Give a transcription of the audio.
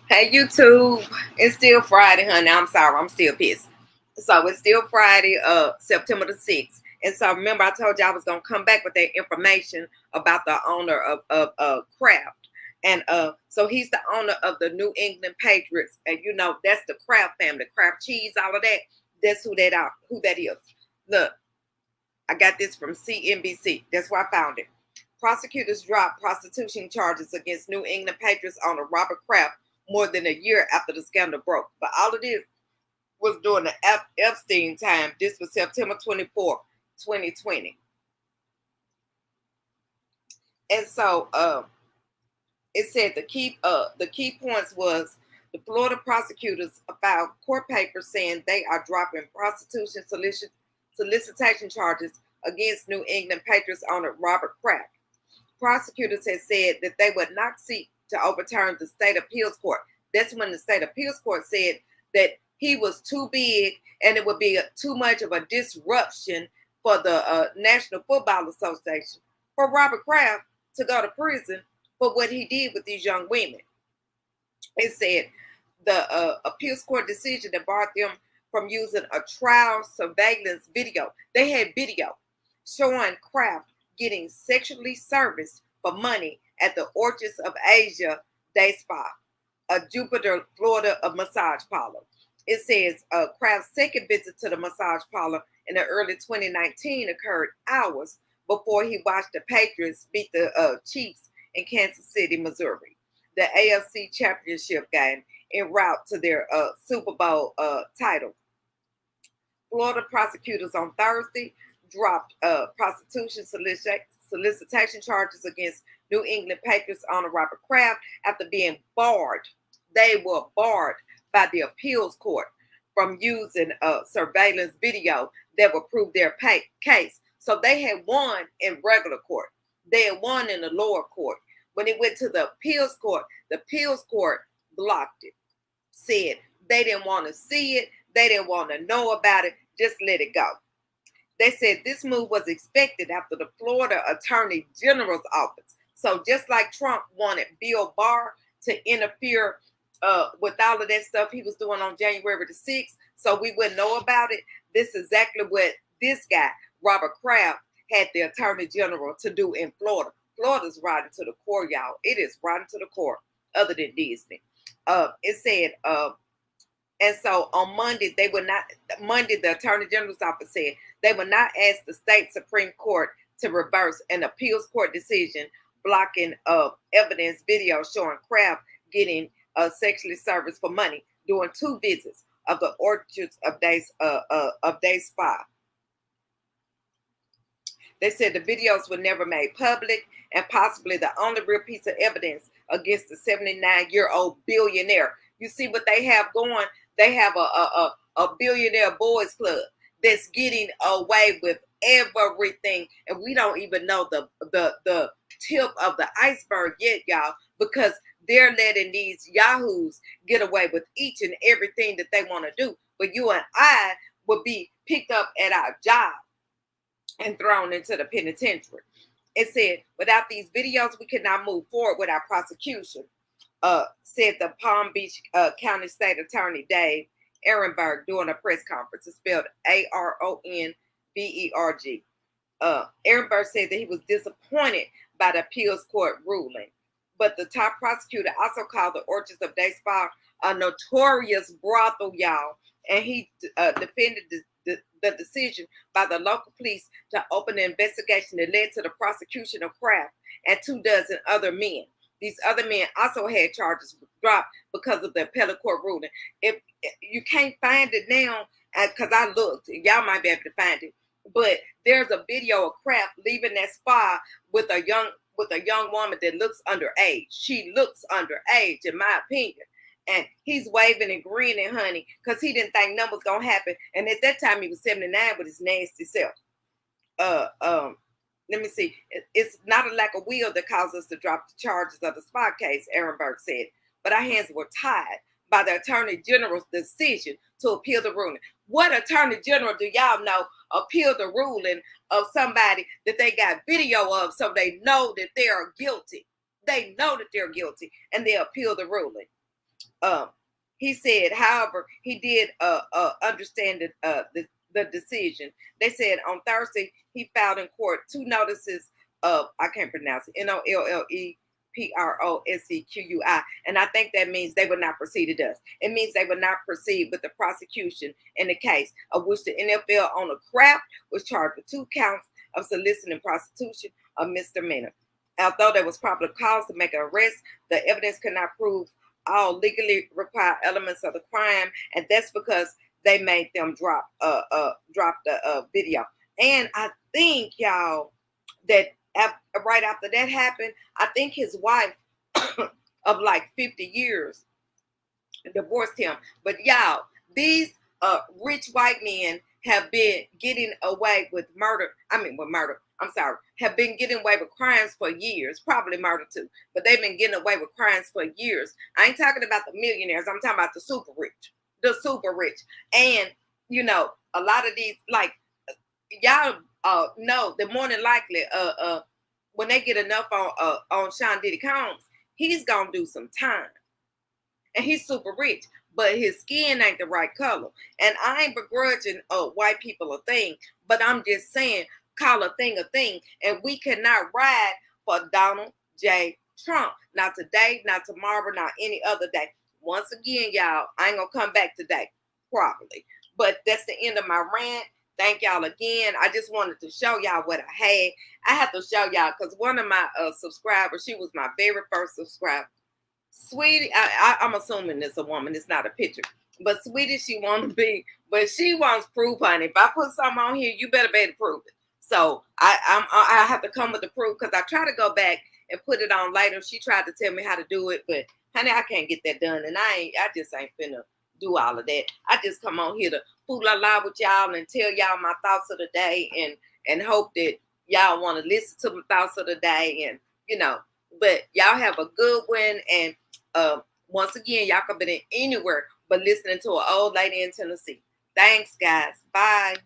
Hey YouTube, it's still Friday, honey. I'm sorry, I'm still pissed. So it's still Friday, September the 6th. And so remember I told you I was gonna come back with that information about the owner of Kraft. And so he's the owner of the New England Patriots. And you know, that's the Kraft family, Kraft cheese, all of that. That's who that is. Look, I got this from CNBC. That's where I found it. Prosecutors dropped prostitution charges against New England Patriots owner Robert Kraft more than a year after the scandal broke. But all of this was during the Epstein time. This was September 24th, 2020. And so it said the key points was the Florida prosecutors filed court papers saying they are dropping prostitution solicitation charges against New England Patriots owner Robert Kraft. Prosecutors had said that they would not seek to overturn the state appeals court. That's when the state appeals court said that he was too big and it would be too much of a disruption for the National Football Association for Robert Kraft to go to prison for what he did with these young women. It said the appeals court decision that barred them from using a trial surveillance video. They had video showing Kraft getting sexually serviced for money at the Orchids of Asia Day Spa, a Jupiter, Florida, massage parlor. It says Kraft's second visit to the massage parlor in the early 2019 occurred hours before he watched the Patriots beat the Chiefs in Kansas City, Missouri, the AFC Championship game en route to their Super Bowl title. Florida prosecutors on Thursday dropped prostitution solicitation charges against New England Patriots owner Robert Kraft after being barred. They were barred by the appeals court from using surveillance video that would prove their case. So they had won in regular court. They had won in the lower court. When it went to the appeals court blocked it, said they didn't want to see it, they didn't want to know about it, just let it go. They said this move was expected after the Florida Attorney General's office. So just like Trump wanted Bill Barr to interfere with all of that stuff he was doing on January the 6th, so we wouldn't know about it, this is exactly what this guy, Robert Kraft, had the Attorney General to do in Florida. Florida's right into the core, y'all. It is right into the core, other than Disney. It said, and so on Monday, the Attorney General's office said they would not ask the state Supreme Court to reverse an appeals court decision blocking evidence video showing Kraft getting sexually serviced for money during two visits of the Orchards of Day Spa. They said the videos were never made public and possibly the only real piece of evidence against the 79-year-old billionaire. You see what they have going? They have a billionaire boys club that's getting away with everything, and we don't even know the tip of the iceberg yet, y'all, because they're letting these yahoos get away with each and everything that they want to do. But you and I would be picked up at our job and thrown into the penitentiary. It said, without these videos, we could not move forward with our prosecution, said the Palm Beach County State Attorney Dave Ehrenberg during a press conference. It's spelled Aronberg. Ehrenberg said that he was disappointed by the appeals court ruling. But the top prosecutor also called the Orchards of Day Spa a notorious brothel, y'all. And he defended the decision by the local police to open an investigation that led to the prosecution of Kraft and 24 other men. These other men also had charges dropped because of the appellate court ruling. If you can't find it now, because I looked, y'all might be able to find it, but there's a video of Kraft leaving that spa with a young woman that looks underage. She looks underage, in my opinion. And he's waving and grinning, honey, because he didn't think nothing was gonna happen. And at that time, he was 79 with his nasty self. Let me see. It's not a lack of will that caused us to drop the charges of the spa case, Ehrenberg said, but our hands were tied by the Attorney General's decision to appeal the ruling. What Attorney General do y'all know appeal the ruling of somebody that they got video of so they know that they are guilty? They know that they're guilty and they appeal the ruling. Um, he said, however, he did understand the decision. They said on Thursday he filed in court two notices of, I can't pronounce it, NOLLEPROSEQUI, and I think that means they would not proceed to us. It means they would not proceed with the prosecution in the case of which the NFL owner Kraft was charged with 2 counts of soliciting prostitution, a misdemeanor. Although there was probable cause to make an arrest, the evidence could not prove all legally required elements of the crime, and that's because they made them drop the video. And I think, y'all, that right after that happened, I think his wife of like 50 years divorced him. But y'all, these rich white men have been getting away with murder. I mean, with murder. I'm sorry, have been getting away with crimes for years, probably murder too, but they've been getting away with crimes for years. I ain't talking about the millionaires. I'm talking about the super rich, And, a lot of these, like, y'all know that more than likely, when they get enough on Sean Diddy Combs, he's gonna do some time, and he's super rich, but his skin ain't the right color. And I ain't begrudging white people a thing, but I'm just saying, call a thing, and we cannot ride for Donald J. Trump. Not today, not tomorrow, not any other day. Once again, y'all, I ain't gonna come back today, probably. But that's the end of my rant. Thank y'all again. I just wanted to show y'all what I had. I have to show y'all because one of my subscribers, she was my very first subscriber. Sweetie, I'm assuming it's a woman. It's not a picture. But Sweetie, she wants to be, but she wants proof, honey. If I put something on here, you better be able to prove it. So I have to come with the proof because I try to go back and put it on later. She tried to tell me how to do it, but honey, I can't get that done, and I just ain't finna do all of that. I just come on here to fool la la with y'all and tell y'all my thoughts of the day, and hope that y'all want to listen to my thoughts of the day, and But y'all have a good one, and once again, y'all could be anywhere but listening to an old lady in Tennessee. Thanks, guys. Bye.